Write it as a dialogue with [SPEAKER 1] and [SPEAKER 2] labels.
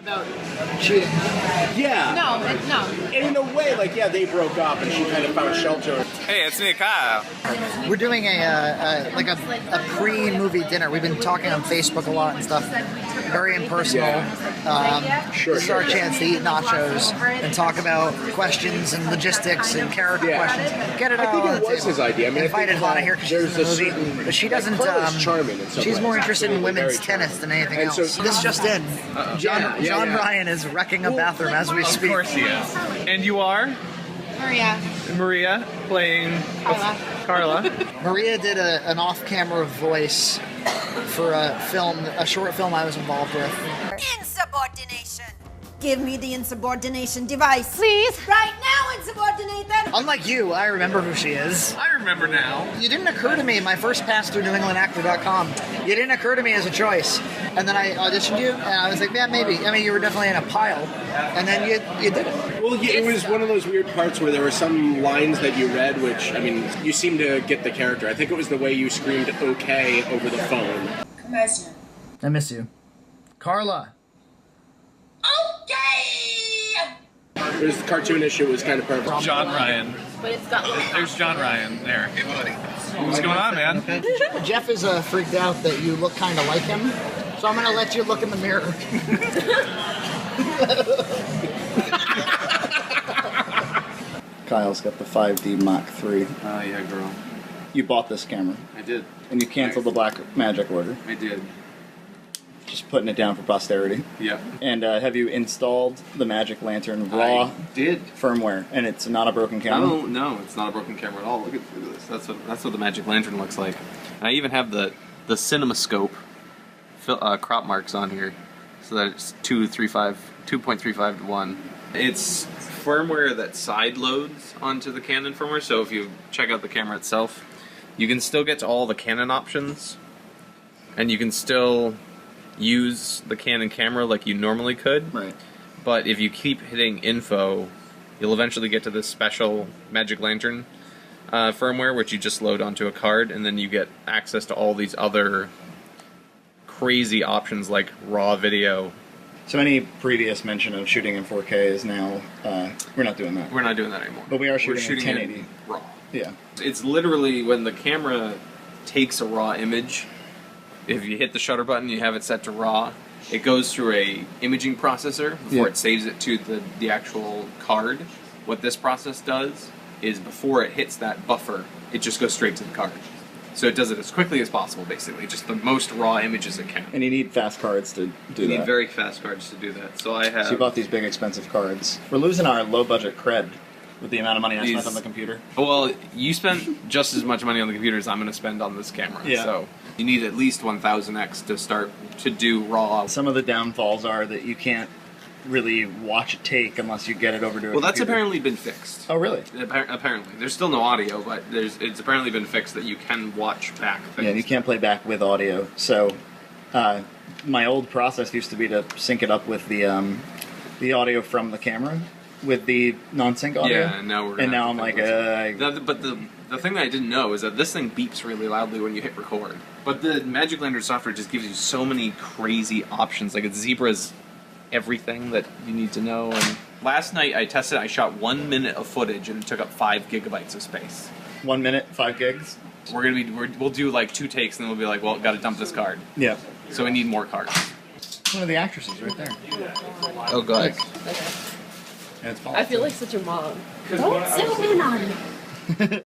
[SPEAKER 1] About cheating.
[SPEAKER 2] Yeah.
[SPEAKER 3] No.
[SPEAKER 2] And in a way, like, yeah, they broke up and she kind of found shelter.
[SPEAKER 4] Hey, it's me, Cyle.
[SPEAKER 1] We're doing a pre-movie dinner. We've been talking on Facebook a lot and stuff. Very impersonal. This is our chance to eat nachos and talk about questions and logistics and character questions. Get it all on the table.
[SPEAKER 2] I think it was his idea. I mean,
[SPEAKER 1] I invited Lana here because she's in the movie, but she doesn't. She's more interested in women's tennis than anything else. So this just in. John Ryan is wrecking a bathroom as we speak.
[SPEAKER 4] Of course he is. And you are? Maria playing Carla.
[SPEAKER 1] Maria did an off-camera voice for a short film I was involved with.
[SPEAKER 5] Insubordination. Give me the insubordination device.
[SPEAKER 3] Please.
[SPEAKER 5] Right now, insubordinate them.
[SPEAKER 1] Unlike you, I remember who she is.
[SPEAKER 4] I remember now.
[SPEAKER 1] You didn't occur to me my first pass through NewEnglandActor.com. You didn't occur to me as a choice. And then I auditioned you, and I was like, yeah, maybe. I mean, you were definitely in a pile. And then you did it.
[SPEAKER 2] Well, it was one of those weird parts where there were some lines that you read, which, I mean, you seemed to get the character. I think it was the way you screamed okay over the phone.
[SPEAKER 1] I miss you. Carla.
[SPEAKER 2] It was cartoonish, it was kind of perfect.
[SPEAKER 4] John Ryan.
[SPEAKER 3] But it's got
[SPEAKER 4] There's John Ryan there. Hey, buddy. What's going on, man?
[SPEAKER 1] Jeff is freaked out that you look kind of like him, so I'm going to let you look in the mirror.
[SPEAKER 6] Kyle's got the 5D Mark III.
[SPEAKER 4] Oh, yeah, girl.
[SPEAKER 6] You bought this camera,
[SPEAKER 4] I did.
[SPEAKER 6] and you canceled the Black Magic order.
[SPEAKER 4] I did.
[SPEAKER 6] Just putting it down for posterity.
[SPEAKER 4] Yeah.
[SPEAKER 6] And have you installed the Magic Lantern raw
[SPEAKER 4] I did.
[SPEAKER 6] firmware? And it's not a broken camera?
[SPEAKER 4] Oh, no, it's not a broken camera at all. Look at this. That's what the Magic Lantern looks like. And I even have the CinemaScope crop marks on here, so that it's 2.35 to 1. It's firmware that side loads onto the Canon firmware, so if you check out the camera itself, you can still get to all the Canon options, and you can still use the Canon camera like you normally could.
[SPEAKER 6] Right.
[SPEAKER 4] But if you keep hitting info, you'll eventually get to this special Magic Lantern firmware, which you just load onto a card, and then you get access to all these other crazy options like raw video.
[SPEAKER 6] So any previous mention of shooting in 4K is now, we're not doing that.
[SPEAKER 4] We're not doing that anymore.
[SPEAKER 6] But we are
[SPEAKER 4] We're
[SPEAKER 6] shooting in 1080.
[SPEAKER 4] it raw.
[SPEAKER 6] Yeah.
[SPEAKER 4] It's literally when the camera takes a raw image, if you hit the shutter button, you have it set to raw, it goes through a imaging processor before it saves it to the actual card. What this process does is before it hits that buffer, it just goes straight to the card. So it does it as quickly as possible, basically, just the most raw images it can.
[SPEAKER 6] And you need fast cards to do that.
[SPEAKER 4] You need very fast cards to do that. So I have...
[SPEAKER 6] So you bought these big expensive cards. We're losing our low-budget cred with the amount of money I spent on the computer.
[SPEAKER 4] Well, you spent just as much money on the computer as I'm going to spend on this camera.
[SPEAKER 6] Yeah.
[SPEAKER 4] So you need at least 1000x to start to do raw.
[SPEAKER 6] Some of the downfalls are that you can't really watch it take unless you get it over to a
[SPEAKER 4] Well, that's
[SPEAKER 6] computer.
[SPEAKER 4] apparently been fixed.
[SPEAKER 6] Oh, really?
[SPEAKER 4] Apparently. There's still no audio, but it's apparently been fixed that you can watch back things.
[SPEAKER 6] Yeah, and you can't play back with audio. So my old process used to be to sync it up with the audio from the camera with the non-sync audio.
[SPEAKER 4] Yeah, and now we're gonna
[SPEAKER 6] and now I'm like,
[SPEAKER 4] But the thing that I didn't know is that this thing beeps really loudly when you hit record. But the Magic Lantern software just gives you so many crazy options. Like, it's Zebra's everything that you need to know. And last night I tested, I shot 1 minute of footage and it took up 5 gigabytes of space.
[SPEAKER 6] 1 minute, 5 gigs.
[SPEAKER 4] We'll do like 2 takes and then we'll be like, well, gotta dump this card.
[SPEAKER 6] Yeah.
[SPEAKER 4] So we need more cards.
[SPEAKER 6] One of the actresses right there.
[SPEAKER 4] Oh god.
[SPEAKER 6] And it's
[SPEAKER 3] I feel like such a mom. Don't zoom in on me.